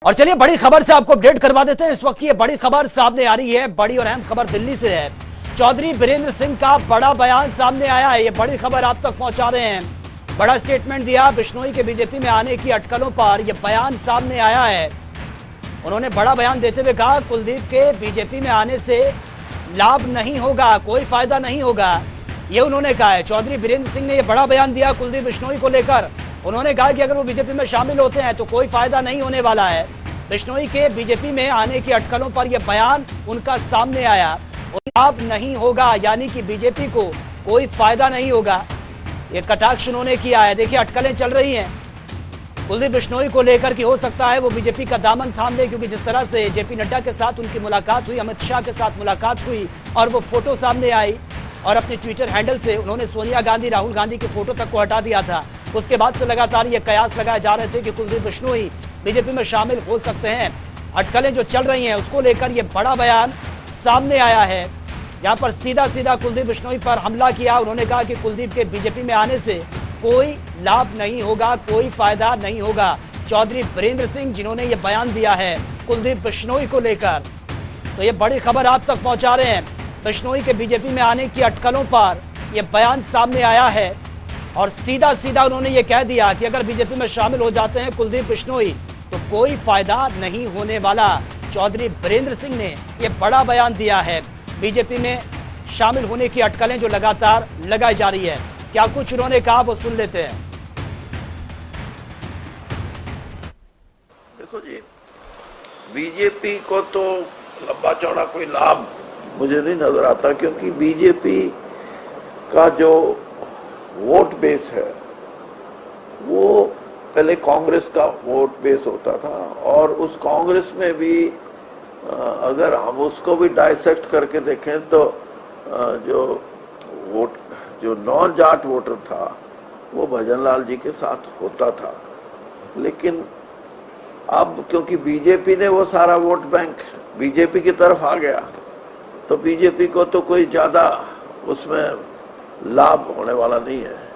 और चलिए बड़ी खबर से आपको अपडेट करवा देते हैं। इस वक्त ये बड़ी खबर सामने आ रही है, बड़ी और अहम खबर दिल्ली से है। चौधरी बीरेंद्र सिंह का बड़ा बयान सामने आया है, ये बड़ी खबर आप तक पहुंचा रहे हैं। बड़ा स्टेटमेंट दिया बिश्नोई के बीजेपी में आने की अटकलों पर यह बयान सामने आया है। उन्होंने बड़ा बयान देते हुए कहा कुलदीप के बीजेपी में आने से लाभ नहीं होगा, कोई फायदा नहीं होगा, ये उन्होंने कहा है। चौधरी बीरेंद्र सिंह ने यह बड़ा बयान दिया कुलदीप बिश्नोई को लेकर। उन्होंने कहा कि अगर वो बीजेपी में शामिल होते हैं तो कोई फायदा नहीं होने वाला है। बिश्नोई के बीजेपी में आने की अटकलों पर यह बयान उनका सामने आया। लाभ नहीं होगा यानी कि बीजेपी को कोई फायदा नहीं होगा, यह कटाक्ष उन्होंने किया है। देखिए अटकलें चल रही हैं कुलदीप बिश्नोई को लेकर कि हो सकता है वो बीजेपी का दामन थाम ले, क्योंकि जिस तरह से जेपी नड्डा के साथ उनकी मुलाकात हुई, अमित शाह के साथ मुलाकात हुई और वो फोटो सामने आई और अपने ट्विटर हैंडल से उन्होंने सोनिया गांधी, राहुल गांधी की फोटो तक को हटा दिया था। उसके बाद से लगातार ये कयास लगाए जा रहे थे कि कुलदीप बिश्नोई बीजेपी में शामिल हो सकते हैं। अटकलें जो चल रही हैं उसको लेकर ये बड़ा बयान सामने आया है। यहाँ पर सीधा सीधा कुलदीप बिश्नोई पर हमला किया। उन्होंने कहा कि कुलदीप के बीजेपी में आने से कोई लाभ नहीं होगा, कोई फायदा नहीं होगा। चौधरी बीरेंद्र सिंह जिन्होंने ये बयान दिया है कुलदीप बिश्नोई को लेकर, तो ये बड़ी खबर आप तक पहुंचा रहे हैं। बिश्नोई के बीजेपी में आने की अटकलों पर यह बयान सामने आया है और सीधा सीधा उन्होंने ये कह दिया कि अगर बीजेपी में शामिल हो जाते हैं कुलदीप बिश्नोई तो कोई फायदा नहीं होने वाला। चौधरी बीरेंद्र सिंह ने यह बड़ा बयान दिया है। बीजेपी में शामिल होने की अटकलें जो लगातार लगाई जा रही है, क्या कुछ उन्होंने कहा वो सुन लेते हैं। देखो जी, बीजेपी को तो लंबा चौड़ा कोई लाभ मुझे नहीं नजर आता, क्योंकि बीजेपी का जो वोट बेस है वो पहले कांग्रेस का वोट बेस होता था, और उस कांग्रेस में भी अगर हम उसको भी डाइसेक्ट करके देखें तो जो नॉन जाट वोटर था वो भजन लाल जी के साथ होता था। लेकिन अब क्योंकि बीजेपी ने वो सारा वोट बैंक बीजेपी की तरफ आ गया, तो बीजेपी को तो कोई ज्यादा उसमें लाभ होने वाला नहीं है।